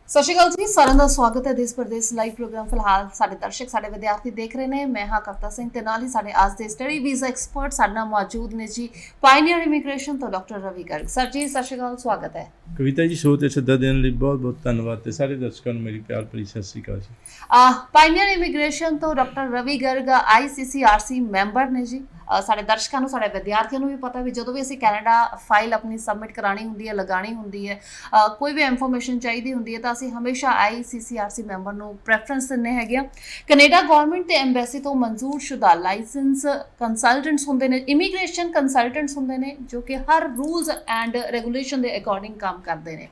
ਸਤਿ ਸ਼੍ਰੀ ਅਕਾਲ ਜੀ, ਸਾਰਿਆਂ ਦਾ ਸਵਾਗਤ ਹੈ ਦੇਸ਼ ਪ੍ਰਦੇਸ਼ ਲਾਈਵ ਪ੍ਰੋਗਰਾਮ। ਫਿਲਹਾਲ ਸਾਡੇ ਦਰਸ਼ਕ ਸਾਡੇ ਵਿਦਿਆਰਥੀ ਦੇਖ ਰਹੇ ਨੇ। ਮੈਂ ਹਾਂ ਕਵਿਤਾ ਸਿੰਘ ਤੇ ਨਾਲ ਹੀ ਸਾਡੇ ਅੱਜ ਦੇ ਸਟੱਡੀ ਵੀਜ਼ਾ ਐਕਸਪਰਟ ਸਾਡੇ ਨਾਲ ਮੌਜੂਦ ਨੇ ਜੀ ਪਾਇਨੀਅਰ ਇਮੀਗ੍ਰੇਸ਼ਨ ਤੋਂ ਡਾਕਟਰ ਰਵੀ ਗਰਗ ਸਰ ਜੀ। ਸਤਿ ਸ਼੍ਰੀ ਅਕਾਲ, ਸਵਾਗਤ ਹੈ। ਕਵਿਤਾ ਜੀ, ਸ਼ੋਅ ਤੇ ਸੱਦਾ ਦੇਣ ਲਈ ਬਹੁਤ ਬਹੁਤ ਧੰਨਵਾਦ ਤੇ ਸਾਰੇ ਦਰਸ਼ਕਾਂ ਨੂੰ ਮੇਰੀ ਪਿਆਰ ਭਰੀ ਸਤਿ ਸ਼੍ਰੀ ਅਕਾਲ ਜੀ। ਪਾਇਨੀਅਰ ਇਮੀਗ੍ਰੇਸ਼ਨ ਤੋਂ doctor Ravi Garg ICCRC member ਨੇ ਜੀ। ਸਾਡੇ ਦਰਸ਼ਕਾਂ ਨੂੰ ਸਾਡੇ ਵਿਦਿਆਰਥੀਆਂ ਨੂੰ ਵੀ ਪਤਾ ਵੀ ਜਦੋਂ ਵੀ ਅਸੀਂ ਕੈਨੇਡਾ ਫਾਈਲ ਆਪਣੀ ਸਬਮਿਟ ਕਰਾਉਣੀ ਹੁੰਦੀ ਹੈ, ਲਗਾਉਣੀ ਹੁੰਦੀ ਹੈ, ਕੋਈ ਵੀ ਇਨਫੋਰਮੇਸ਼ਨ ਚਾਹੀਦੀ ਹੁੰਦੀ ਹੈ ਤਾਂ ਅਸੀਂ ਹਮੇਸ਼ਾ ICCRC ਮੈਂਬਰ ਨੂੰ ਪ੍ਰੈਫਰੈਂਸ ਦਿੰਦੇ ਹੈਗੇ ਆ। ਕੈਨੇਡਾ ਗਵਰਨਮੈਂਟ ਤੇ ਐਮਬੈਸੀ ਤੋਂ ਮਨਜ਼ੂਰ ਸ਼ੁਦਾ ਲਾਇਸੈਂਸ ਕੰਸਲਟੈਂਟਸ ਹੁੰਦੇ ਨੇ, ਇਮੀਗ੍ਰੇਸ਼ਨ ਕੰਸਲਟੈਂਟਸ ਹੁੰਦੇ ਨੇ ਜੋ ਕਿ ਹਰ ਰੂਲਸ ਐਂਡ ਰੈਗੂਲੇਸ਼ਨ ਦੇ ਅਕੋਰਡਿੰਗ ਕੰਮ ਕਰਦੇ ਨੇ।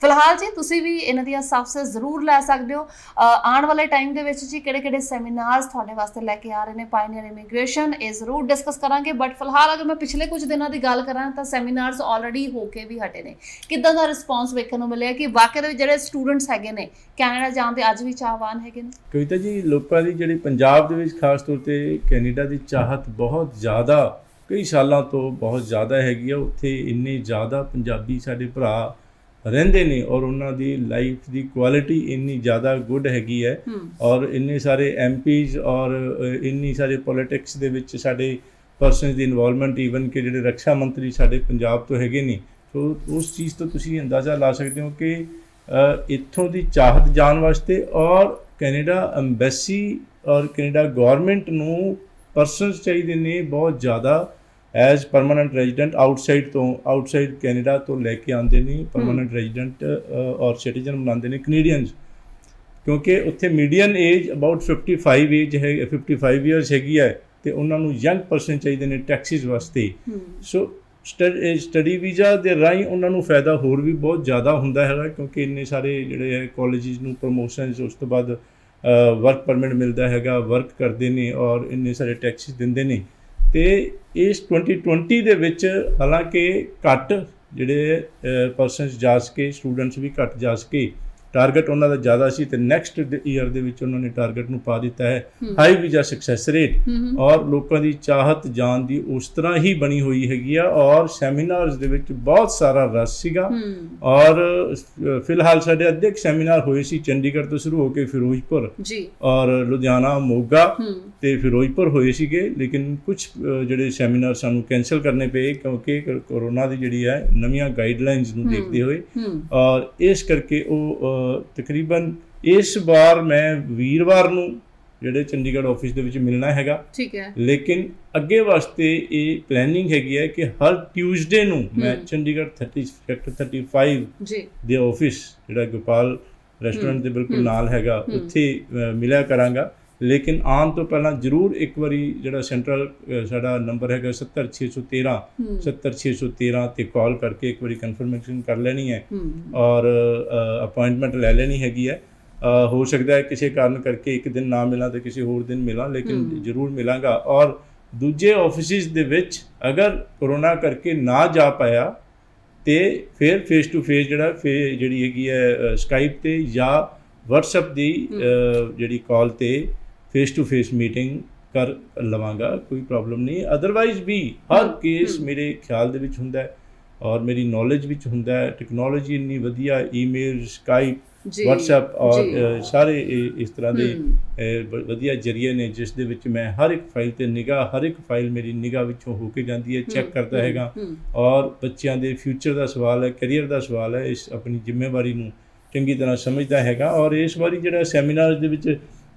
ਫਿਲਹਾਲ ਜੀ ਤੁਸੀਂ ਵੀ ਇਹਨਾਂ ਦੀਆਂ ਸਰਵਿਸਿਜ਼ ਜ਼ਰੂਰ ਲੈ ਸਕਦੇ ਹੋ। ਆਉਣ ਵਾਲੇ ਟਾਈਮ ਦੇ ਵਿੱਚ ਜੀ ਕਿਹੜੇ ਸੈਮੀਨਾਰਸ ਤੁਹਾਡੇ ਵਾਸਤੇ ਲੈ ਕੇ ਆ ਰਹੇ ਨੇ ਪਾਇਨੀਅਰ ਇਮੀਗ੍ਰੇਸ਼ਨ, ਇਹ ਜ਼ਰੂਰ ਡਿਸਕਸ ਕਰਾਂਗੇ। ਬਟ ਫਿਲਹਾਲ ਅਗਰ ਮੈਂ ਪਿਛਲੇ ਕੁਝ ਦਿਨਾਂ ਦੀ ਗੱਲ ਕਰਾਂ ਤਾਂ ਸੈਮੀਨਾਰਸ ਆਲਰੇਡੀ ਹੋ ਕੇ ਵੀ ਹਟੇ ਨੇ। ਕਿੱਦਾਂ ਦਾ ਰਿਸਪੌਂਸ ਵੇਖਣ ਨੂੰ ਮਿਲਿਆ ਕਿ ਵਾਕਈ ਦੇ ਵਿੱਚ ਜਿਹੜੇ ਸਟੂਡੈਂਟਸ ਹੈਗੇ ਨੇ ਕੈਨੇਡਾ ਜਾਣ ਦੇ ਅੱਜ ਵੀ ਚਾਹਵਾਨ ਹੈਗੇ ਨੇ? ਕਵਿਤਾ ਜੀ, ਲੋਕਾਂ ਦੀ ਜਿਹੜੀ ਪੰਜਾਬ ਦੇ ਵਿੱਚ ਖਾਸ ਤੌਰ ਤੇ ਕੈਨੇਡਾ ਦੀ ਚਾਹਤ ਬਹੁਤ ਜ਼ਿਆਦਾ, ਕਈ ਸਾਲਾਂ ਤੋਂ ਬਹੁਤ ਜ਼ਿਆਦਾ ਹੈਗੀ ਆ। ਉੱਥੇ ਇੰਨੇ ਜ਼ਿਆਦਾ ਪੰਜਾਬੀ ਸਾਡੇ ਭਰਾ ਰਹਿੰਦੇ ਨੇ ਔਰ ਉਹਨਾਂ ਦੀ ਲਾਈਫ ਦੀ ਕੁਆਲਿਟੀ ਇੰਨੀ ਜ਼ਿਆਦਾ ਗੁੱਡ ਹੈਗੀ ਹੈ ਔਰ ਇੰਨੇ ਸਾਰੇ MPs ਔਰ ਇੰਨੀ ਸਾਰੇ ਪੋਲੀਟਿਕਸ ਦੇ ਵਿੱਚ ਸਾਡੇ ਪਰਸਨਸ ਦੀ ਇਨਵੋਲਵਮੈਂਟ, ਈਵਨ ਕਿ ਜਿਹੜੇ ਰੱਖਿਆ ਮੰਤਰੀ ਸਾਡੇ ਪੰਜਾਬ ਤੋਂ ਹੈਗੇ ਨੇ। ਸੋ ਉਸ ਚੀਜ਼ ਤੋਂ ਤੁਸੀਂ ਅੰਦਾਜ਼ਾ ਲਾ ਸਕਦੇ ਹੋ ਕਿ ਇੱਥੋਂ ਦੀ ਚਾਹਤ ਜਾਣ ਵਾਸਤੇ ਔਰ ਕੈਨੇਡਾ ਐਮਬੈਸੀ ਔਰ ਕੈਨੇਡਾ ਗੌਰਮੈਂਟ ਨੂੰ ਪਰਸਨਸ ਚਾਹੀਦੇ ਨੇ ਬਹੁਤ ਜ਼ਿਆਦਾ as permanent resident outside Canada ਤੋਂ ਲੈ ਕੇ ਆਉਂਦੇ ਨੇ ਪਰਮਾਨੈਂਟ ਰੈਜ਼ੀਡੈਂਟ ਔਰ ਸਿਟੀਜ਼ਨ ਬਣਾਉਂਦੇ ਨੇ ਕੈਨੇਡੀਅਨਸ, ਕਿਉਂਕਿ ਉੱਥੇ ਮੀਡੀਅਨ ਏਜ ਅਬਾਊਟ 55 ਏਜ ਹੈ, 55 ਇਅਰਸ ਹੈਗੀ ਹੈ ਅਤੇ ਉਹਨਾਂ ਨੂੰ ਯੰਗ ਪਰਸਨ ਚਾਹੀਦੇ ਨੇ ਟੈਕਸਿਸ ਵਾਸਤੇ। ਸੋ ਸਟੱਡੀ ਵੀਜ਼ਾ ਦੇ ਰਾਹੀਂ ਉਹਨਾਂ ਨੂੰ ਫਾਇਦਾ ਹੋਰ ਵੀ ਬਹੁਤ ਜ਼ਿਆਦਾ ਹੁੰਦਾ ਹੈਗਾ, ਕਿਉਂਕਿ ਇੰਨੇ ਸਾਰੇ ਜਿਹੜੇ ਹੈ ਕਾਲਜਿਸ ਨੂੰ ਪ੍ਰਮੋਸ਼ਨਸ, ਉਸ ਤੋਂ ਬਾਅਦ ਵਰਕ ਪਰਮਿਟ ਮਿਲਦਾ ਹੈਗਾ, ਵਰਕ ਕਰਦੇ ਨੇ ਔਰ ਇੰਨੇ ਸਾਰੇ ਟੈਕਸਿਸ ਦਿੰਦੇ ਨੇ। ਅਤੇ ਇਸ 2020 ਦੇ ਵਿੱਚ ਹਾਲਾਂਕਿ ਘੱਟ ਜਿਹੜੇ ਪਰਸਨਸ ਜਾ ਸਕੇ, ਸਟੂਡੈਂਟਸ ਵੀ ਘੱਟ ਜਾ ਸਕੇ, ਟਾਰਗੇਟ ਉਹਨਾਂ ਦਾ ਜ਼ਿਆਦਾ ਸੀ ਅਤੇ ਨੈਕਸਟ ਈਅਰ ਦੇ ਵਿੱਚ ਉਹਨਾਂ ਨੇ ਟਾਰਗੇਟ ਨੂੰ ਪਾ ਦਿੱਤਾ ਹੈ ਹਾਈ ਵੀਜ਼ਾ ਸਕਸੈਸ ਰੇਟ। ਔਰ ਲੋਕਾਂ ਦੀ ਚਾਹਤ ਜਾਣ ਦੀ ਉਸ ਤਰ੍ਹਾਂ ਹੀ ਬਣੀ ਹੋਈ ਹੈਗੀ ਆ ਔਰ ਸੈਮੀਨਾਰਸ ਦੇ ਵਿੱਚ ਬਹੁਤ ਸਾਰਾ ਰਸ ਸੀਗਾ। ਔਰ ਫਿਲਹਾਲ ਸਾਡੇ ਅੱਧੇ ਸੈਮੀਨਾਰ ਹੋਏ ਸੀ ਚੰਡੀਗੜ੍ਹ ਤੋਂ ਸ਼ੁਰੂ ਹੋ ਕੇ ਫਿਰੋਜ਼ਪੁਰ ਔਰ ਲੁਧਿਆਣਾ, ਮੋਗਾ ਅਤੇ ਫਿਰੋਜ਼ਪੁਰ ਹੋਏ ਸੀਗੇ। ਲੇਕਿਨ ਕੁਛ ਜਿਹੜੇ ਸੈਮੀਨਾਰ ਸਾਨੂੰ ਕੈਂਸਲ ਕਰਨੇ ਪਏ ਕਿਉਂਕਿ ਕਰੋਨਾ ਦੀ ਜਿਹੜੀ ਹੈ ਨਵੀਆਂ ਗਾਈਡਲਾਈਨਸ ਨੂੰ ਦੇਖਦੇ ਹੋਏ, ਔਰ ਇਸ ਕਰਕੇ ਉਹ ਤਕਰੀਬਨ ਇਸ ਵਾਰ ਮੈਂ ਵੀਰਵਾਰ ਨੂੰ ਜਿਹੜੇ ਚੰਡੀਗੜ੍ਹ ਆਫਿਸ ਦੇ ਵਿੱਚ ਮਿਲਣਾ ਹੈਗਾ। ਠੀਕ ਹੈ। ਲੇਕਿਨ ਅੱਗੇ ਵਾਸਤੇ ਇਹ ਪਲੈਨਿੰਗ ਹੈਗੀ ਹੈ ਕਿ ਹਰ ਟਿਊਜ਼ਡੇ ਨੂੰ ਮੈਂ ਚੰਡੀਗੜ੍ਹ 35 ਦੇ ਆਫਿਸ ਜਿਹੜਾ ਗੋਪਾਲ ਰੈਸਟੋਰੈਂਟ ਦੇ ਬਿਲਕੁਲ ਨਾਲ ਹੈਗਾ ਉੱਥੇ ਮਿਲਿਆ ਕਰਾਂਗਾ। ਲੇਕਿਨ ਆਉਣ ਤੋਂ ਪਹਿਲਾਂ ਜ਼ਰੂਰ ਇੱਕ ਵਾਰੀ ਜਿਹੜਾ ਸੈਂਟਰਲ ਸਾਡਾ ਨੰਬਰ ਹੈਗਾ 70613 'ਤੇ ਕਾਲ ਕਰਕੇ ਇੱਕ ਵਾਰੀ ਕਨਫਰਮੇਸ਼ਨ ਕਰ ਲੈਣੀ ਹੈ ਔਰ ਅਪਾਇੰਟਮੈਂਟ ਲੈ ਲੈਣੀ ਹੈਗੀ ਹੈ। ਹੋ ਸਕਦਾ ਹੈ ਕਿਸੇ ਕਾਰਨ ਕਰਕੇ ਇੱਕ ਦਿਨ ਨਾ ਮਿਲਾਂ ਅਤੇ ਕਿਸੇ ਹੋਰ ਦਿਨ ਮਿਲਾਂ, ਲੇਕਿਨ ਜ਼ਰੂਰ ਮਿਲਾਂਗਾ। ਔਰ ਦੂਜੇ ਆਫਿਸਿਸ ਦੇ ਵਿੱਚ ਅਗਰ ਕਰੋਨਾ ਕਰਕੇ ਨਾ ਜਾ ਪਾਇਆ ਅਤੇ ਫਿਰ ਫੇਸ ਟੂ ਫੇਸ ਜਿਹੜੀ ਹੈਗੀ ਹੈ ਸਕਾਈਪ 'ਤੇ ਜਾਂ ਵਟਸਐਪ ਦੀ ਜਿਹੜੀ ਕਾਲ 'ਤੇ ਫੇਸ ਟੂ ਫੇਸ ਮੀਟਿੰਗ ਕਰ ਲਵਾਂਗਾ, ਕੋਈ ਪ੍ਰੋਬਲਮ ਨਹੀਂ। ਅਦਰਵਾਈਜ਼ ਵੀ ਹਰ ਕੇਸ ਮੇਰੇ ਖਿਆਲ ਦੇ ਵਿੱਚ ਹੁੰਦਾ ਹੈ ਔਰ ਮੇਰੀ ਨੌਲੇਜ ਵਿੱਚ ਹੁੰਦਾ ਹੈ। ਟੈਕਨੋਲੋਜੀ ਇੰਨੀ ਵਧੀਆ, ਈਮੇਲ, ਸਕਾਈਪ, ਵਟਸਐਪ ਔਰ ਸਾਰੇ ਇਸ ਤਰ੍ਹਾਂ ਦੇ ਵਧੀਆ ਜ਼ਰੀਏ ਨੇ ਜਿਸ ਦੇ ਵਿੱਚ ਮੈਂ ਹਰ ਇੱਕ ਫਾਈਲ 'ਤੇ ਹਰ ਇੱਕ ਫਾਈਲ ਮੇਰੀ ਨਿਗਾਹ ਵਿੱਚੋਂ ਹੋ ਕੇ ਜਾਂਦੀ ਹੈ, ਚੈੱਕ ਕਰਦਾ ਹੈਗਾ। ਔਰ ਬੱਚਿਆਂ ਦੇ ਫਿਊਚਰ ਦਾ ਸਵਾਲ ਹੈ, ਕੈਰੀਅਰ ਦਾ ਸਵਾਲ ਹੈ, ਇਸ ਆਪਣੀ ਜ਼ਿੰਮੇਵਾਰੀ ਨੂੰ ਚੰਗੀ ਤਰ੍ਹਾਂ ਸਮਝਦਾ ਹੈਗਾ। ਔਰ ਇਸ ਵਾਰੀ ਜਿਹੜਾ ਸੈਮੀਨਾਰ ਦੇ ਵਿੱਚ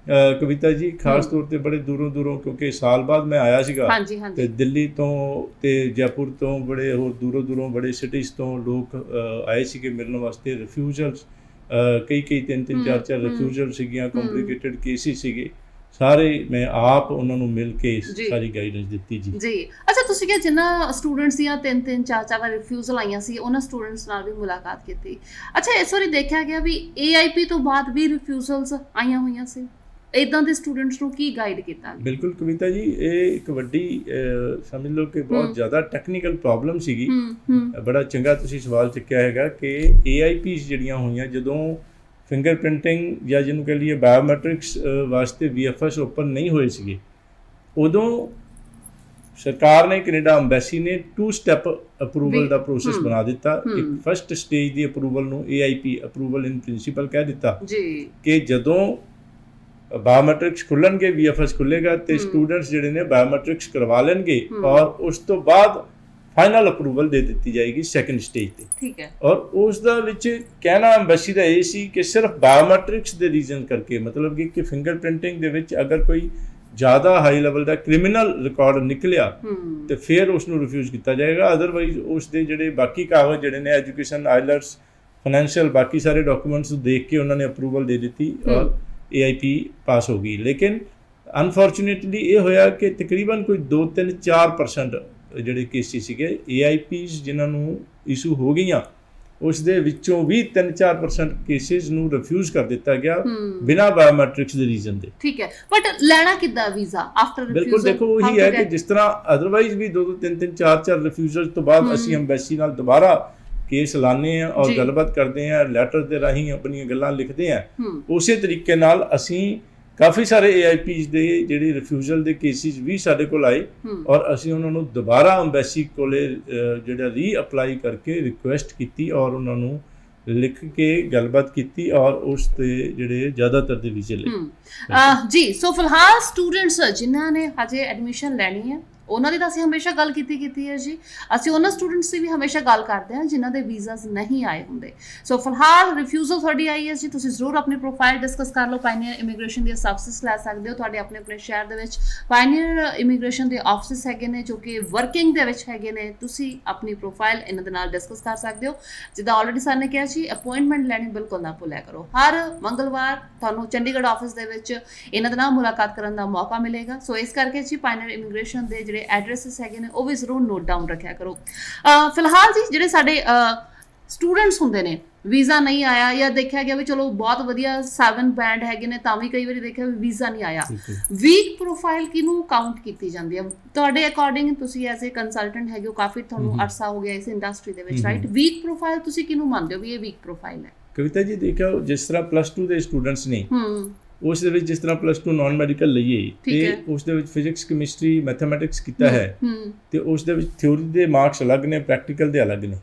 ਕਵਿਤਾ ਜੀ ਖਾਸ ਤੌਰ 'ਤੇ ਬੜੇ ਦੂਰੋਂ ਕਿਉਂਕਿ ਸਾਲ ਬਾਅਦ ਮੈਂ ਆਇਆ ਸੀਗਾ ਅਤੇ ਦਿੱਲੀ ਤੋਂ ਅਤੇ ਜੈਪੁਰ ਤੋਂ ਬੜੇ ਹੋਰ ਦੂਰੋਂ ਬੜੇ ਸਿਟੀਜ਼ ਤੋਂ ਲੋਕ ਆਏ ਸੀਗੇ ਮਿਲਣ ਵਾਸਤੇ। ਰਿਫਿਊਜ਼ਲਸ ਕਈ 3 4 ਰਿਫਿਊਜ਼ਲ ਸੀਗੀਆਂ, ਕੰਪਲੀਕੇਟਡ ਕੇਸਿਸ ਸੀਗੇ। ਸਾਰੇ ਮੈਂ ਆਪ ਉਹਨਾਂ ਨੂੰ ਮਿਲ ਕੇ ਸਾਰੀ ਗਾਈਡੈਂਸ ਦਿੱਤੀ ਜੀ। ਅੱਛਾ, ਤੁਸੀਂ ਕਿ ਜਿਨ੍ਹਾਂ ਸਟੂਡੈਂਟਸ ਦੀਆਂ 3 4 ਵਾਰ ਰਿਫਿਊਜ਼ਲ ਆਈਆਂ ਸੀ ਉਹਨਾਂ ਸਟੂਡੈਂਟਸ ਨਾਲ ਵੀ ਮੁਲਾਕਾਤ ਕੀਤੀ। ਅੱਛਾ, ਇਸ ਵਾਰੀ ਦੇਖਿਆ ਗਿਆ ਵੀ AIP ਤੋਂ ਬਾਅਦ ਵੀ ਰਿਫਿਊਜ਼ਲਸ ਆਈਆਂ ਹੋਈਆਂ ਸੀ, ਇੱਦਾਂ ਦੇ ਸਟੂਡੈਂਟਸ ਨੂੰ ਕੀ ਗਾਈਡ ਕੀਤਾ? ਬਿਲਕੁਲ ਕਵਿਤਾ ਜੀ, ਇਹ ਇੱਕ ਵੱਡੀ ਸਮਝ ਲਓ ਕਿ ਬਹੁਤ ਜ਼ਿਆਦਾ ਟੈਕਨੀਕਲ ਪ੍ਰੋਬਲਮ ਸੀਗੀ। ਬੜਾ ਚੰਗਾ ਤੁਸੀਂ ਸਵਾਲ ਚੁੱਕਿਆ ਹੈਗਾ ਕਿ AIPs ਜਿਹੜੀਆਂ ਹੋਈਆਂ ਜਦੋਂ ਫਿੰਗਰ ਪ੍ਰਿੰਟਿੰਗ ਜਾਂ ਜਿਹਨੂੰ ਕਹਿ ਲਈਏ ਬਾਇਓਮੈਟ੍ਰਿਕਸ ਵਾਸਤੇ VFS ਓਪਨ ਨਹੀਂ ਹੋਏ ਸੀਗੇ, ਉਦੋਂ ਸਰਕਾਰ ਨੇ ਕੈਨੇਡਾ ਐਮਬੈਸੀ ਨੇ 2 ਸਟੈਪ ਅਪਰੂਵਲ ਦਾ ਪ੍ਰੋਸੈਸ ਹਮ, ਬਣਾ ਦਿੱਤਾ। ਹਮ। ਇੱਕ ਫਸਟ ਸਟੇਜ ਦੀ ਅਪਰੂਵਲ ਨੂੰ AIP ਅਪਰੂਵਲ ਇਨ ਪ੍ਰਿੰਸੀਪਲ ਕਹਿ ਦਿੱਤਾ ਜੀ ਕਿ ਜਦੋਂ ਬਾਇਓਮੈਟ੍ਰਿਕਸ ਖੁੱਲਣਗੇ, VFS ਖੁੱਲੇਗਾ ਤੇ ਸਟੂਡੈਂਟਸ ਜਿਹੜੇ ਨੇ ਬਾਇਓਮੈਟ੍ਰਿਕਸ ਕਰਵਾ ਲੈਣਗੇ ਔਰ ਉਸ ਤੋਂ ਬਾਅਦ ਫਾਈਨਲ ਅਪਰੂਵਲ ਦੇ ਦਿੱਤੀ ਜਾਏਗੀ ਸੈਕੰਡ ਸਟੇਜ ਤੇ। ਠੀਕ ਹੈ। ਔਰ ਉਸ ਦਾ ਵਿੱਚ ਕਹਿਣਾ ਐਮਬੈਸੀ ਦਾ ਇਹ ਸੀ ਕਿ ਸਿਰਫ ਬਾਇਓਮੈਟ੍ਰਿਕਸ ਦੇ ਰੀਜ਼ਨ ਕਰਕੇ, ਮਤਲਬ ਕਿ ਫਿੰਗਰਪ੍ਰਿੰਟਿੰਗ ਦੇ ਵਿੱਚ ਅਗਰ ਕੋਈ ਜ਼ਿਆਦਾ ਹਾਈ ਲੈਵਲ ਦਾ ਕ੍ਰਿਮੀਨਲ ਰਿਕਾਰਡ ਨਿਕਲਿਆ ਤੇ ਫਿਰ ਉਸ ਨੂੰ ਰਿਫਿਊਜ਼ ਕੀਤਾ ਜਾਏਗਾ। ਅਦਰਵਾਈਜ਼ ਉਸ ਦੇ ਜਿਹੜੇ ਬਾਕੀ ਕਾਗਜ਼ ਜਿਹੜੇ ਨੇ ਐਜੂਕੇਸ਼ਨ, ਆਈਲੈਟਸ, ਫਾਈਨੈਂਸ਼ੀਅਲ, ਬਾਕੀ ਸਾਰੇ ਡਾਕੂਮੈਂਟਸ ਨੂੰ ਦੇਖ ਕੇ ਉਹਨਾਂ ਨੇ ਅਪਰੂਵਲ ਦੇ ਦਿੱਤੀ ਔਰ AIP ਪਾਸ ਹੋ ਗਈ। ਲੇਕਿਨ ਅਨਫੋਰਚੂਨੇਟਲੀ ਇਹ ਹੋਇਆ ਕਿ ਤਕਰੀਬਨ ਕੋਈ 2-3-4% ਜਿਹੜੇ ਕੇਸਿਸ ਸੀਗੇ AIPs ਜਿਨ੍ਹਾਂ ਨੂੰ ਇਸ਼ੂ ਹੋ ਗਈਆਂ, ਉਸ ਦੇ ਵਿੱਚੋਂ ਵੀ 3-4% ਕੇਸਿਸ ਨੂੰ ਰਿਫਿਊਜ਼ ਕਰ ਦਿੱਤਾ ਗਿਆ ਬਿਨਾਂ ਬਾਇਓਮੈਟ੍ਰਿਕਸ ਦੇ ਰੀਜ਼ਨ ਦੇ। ਠੀਕ ਹੈ, ਬਟ ਲੈਣਾ ਕਿੱਦਾਂ ਵੀਜ਼ਾ ਆਫਟਰ ਰਿਫਿਊਜ਼ਲ? ਬਿਲਕੁਲ, ਦੇਖੋ ਉਹੀ ਹੈ ਕਿ ਜਿਸ ਤਰ੍ਹਾਂ ਅਦਰਵਾਈਜ਼ ਵੀ 2-3, 4 ਰਿਫਿਊਜ਼ਲ ਤੋਂ ਬਾਅਦ ਅਸੀਂ ਐਮਬੈਸੀ ਨਾਲ ਦੁਬਾਰਾ ਕੇਸ ਲਾਣੇ ਆ ਔਰ ਗੱਲਬਾਤ ਕਰਦੇ ਆ, ਲੈਟਰ ਦੇ ਰਾਹੀਂ ਆਪਣੀਆਂ ਗੱਲਾਂ ਲਿਖਦੇ ਆ। ਉਸੇ ਤਰੀਕੇ ਨਾਲ ਅਸੀਂ ਕਾਫੀ ਸਾਰੇ AIPs ਦੇ ਜਿਹੜੇ ਰਿਫਿਊਜ਼ਲ ਦੇ ਕੇਸਿਸ ਵੀ ਸਾਡੇ ਕੋਲ ਆਏ ਔਰ ਅਸੀਂ ਉਹਨਾਂ ਨੂੰ ਦੁਬਾਰਾ ਐਮਬੈਸੀ ਕੋਲੇ ਜਿਹੜਾ ਰੀਅਪਲਾਈ ਕਰਕੇ ਰਿਕੁਐਸਟ ਕੀਤੀ ਔਰ ਉਹਨਾਂ ਨੂੰ ਲਿਖ ਕੇ ਗੱਲਬਾਤ ਕੀਤੀ ਔਰ ਉਸ ਤੇ ਜਿਹੜੇ ਜ਼ਿਆਦਾਤਰ ਦੇ ਵੀਜ਼ੇ ਲਏ। ਜੀ, ਸੋ ਫਿਲਹਾਲ ਸਟੂਡੈਂਟਸ ਜਿਨ੍ਹਾਂ ਨੇ ਹਜੇ ਐਡਮਿਸ਼ਨ ਲੈਣੀ ਹੈ ਉਹਨਾਂ ਦੀ ਤਾਂ ਅਸੀਂ ਹਮੇਸ਼ਾ ਗੱਲ ਕੀਤੀ ਹੈ ਜੀ। ਅਸੀਂ ਉਹਨਾਂ ਸਟੂਡੈਂਟਸ ਦੀ ਵੀ ਹਮੇਸ਼ਾ ਗੱਲ ਕਰਦੇ ਹਾਂ ਜਿਨ੍ਹਾਂ ਦੇ ਵੀਜ਼ਾਸ ਨਹੀਂ ਆਏ ਹੁੰਦੇ। ਸੋ ਫਿਲਹਾਲ ਰਿਫਿਊਜ਼ਲ ਤੁਹਾਡੀ ਆਈ ਹੈ ਜੀ, ਤੁਸੀਂ ਜ਼ਰੂਰ ਆਪਣੀ ਪ੍ਰੋਫਾਈਲ ਡਿਸਕਸ ਕਰ ਲਓ। ਪਾਇਨੀਅਰ ਇਮੀਗ੍ਰੇਸ਼ਨ ਦੀਆਂ ਸਰਵਿਸਿਜ਼ ਲੈ ਸਕਦੇ ਹੋ। ਤੁਹਾਡੇ ਆਪਣੇ ਸ਼ਹਿਰ ਦੇ ਵਿੱਚ ਪਾਇਨੀਅਰ ਇਮੀਗ੍ਰੇਸ਼ਨ ਦੇ ਆਫਿਸਿਸ ਹੈਗੇ ਨੇ ਜੋ ਕਿ ਵਰਕਿੰਗ ਦੇ ਵਿੱਚ ਹੈਗੇ ਨੇ। ਤੁਸੀਂ ਆਪਣੀ ਪ੍ਰੋਫਾਈਲ ਇਹਨਾਂ ਦੇ ਨਾਲ ਡਿਸਕਸ ਕਰ ਸਕਦੇ ਹੋ। ਜਿੱਦਾਂ ਆਲਰੇਡੀ ਸਰ ਨੇ ਕਿਹਾ ਜੀ, ਅਪਾਇੰਟਮੈਂਟ ਲੈਣੀ ਬਿਲਕੁਲ ਨਾ ਭੁੱਲਿਆ ਕਰੋ। ਹਰ ਮੰਗਲਵਾਰ ਤੁਹਾਨੂੰ ਚੰਡੀਗੜ੍ਹ ਆਫਿਸ ਦੇ ਵਿੱਚ ਇਹਨਾਂ ਦੇ ਨਾਲ ਮੁਲਾਕਾਤ ਕਰਨ ਦਾ ਮੌਕਾ ਮਿਲੇਗਾ। ਸੋ ਇਸ ਕਰਕੇ ਜੀ ਪਾਇਨੀਅਰ ਇਮੀਗ੍ਰੇਸ਼ਨ ਦੇ ਜਿਹੜੇ ਐਡਰੈਸਿਸ ਹੈਗੇ ਨੇ ਉਹ ਵੀ ਜ਼ਰੂਰ ਨੋਟ ਡਾਊਨ ਰੱਖਿਆ ਕਰੋ। ਫਿਲਹਾਲ ਜੀ ਜਿਹੜੇ ਸਾਡੇ ਸਟੂਡੈਂਟਸ ਹੁੰਦੇ ਨੇ, ਵੀਜ਼ਾ ਨਹੀਂ ਆਇਆ ਜਾਂ ਦੇਖਿਆ ਗਿਆ ਵੀ ਚਲੋ ਬਹੁਤ ਵਧੀਆ 7 ਬੈਂਡ ਹੈਗੇ ਨੇ ਤਾਂ ਵੀ ਕਈ ਵਾਰੀ ਦੇਖਿਆ ਵੀ ਵੀਜ਼ਾ ਨਹੀਂ ਆਇਆ, ਵੀਕ ਪ੍ਰੋਫਾਈਲ ਕਿਹਨੂੰ ਕਾਊਂਟ ਕੀਤੀ ਜਾਂਦੀ ਹੈ ਤੁਹਾਡੇ ਅਕੋਰਡਿੰਗ? ਤੁਸੀਂ ਐਜ਼ ਏ ਕੰਸਲਟੈਂਟ ਹੈਗੇ ਹੋ, ਕਾਫੀ ਤੁਹਾਨੂੰ ਅਰਸਾ ਹੋ ਗਿਆ ਇਸ ਇੰਡਸਟਰੀ ਦੇ ਵਿੱਚ, ਰਾਈਟ? ਵੀਕ ਪ੍ਰੋਫਾਈਲ ਤੁਸੀਂ ਕਿਹਨੂੰ ਮੰਨਦੇ ਹੋ ਵੀ ਇਹ ਵੀਕ ਪ੍ਰੋਫਾਈਲ ਹੈ? ਕਵਿਤਾ ਜੀ, ਦੇਖਿਓ ਜਿਸ ਤਰ੍ਹਾਂ +2 ਦੇ ਸਟੂਡੈਂਟਸ ਨੇ ਉਸ ਦੇ ਵਿੱਚ ਜਿਸ ਤਰ੍ਹਾਂ +2 ਨਾਨ ਮੈਡੀਕਲ ਲਈਏ ਤੇ ਉਸ ਦੇ ਵਿੱਚ ਫਿਜ਼ਿਕਸ, ਕੈਮਿਸਟਰੀ, ਮੈਥਮੈਟਿਕਸ ਕੀਤਾ ਹੈ ਤੇ ਉਸ ਦੇ ਵਿੱਚ ਥਿਊਰੀ ਦੇ ਮਾਰਕਸ ਅਲੱਗ ਨੇ, ਪ੍ਰੈਕਟੀਕਲ ਦੇ ਅਲੱਗ ਨੇ।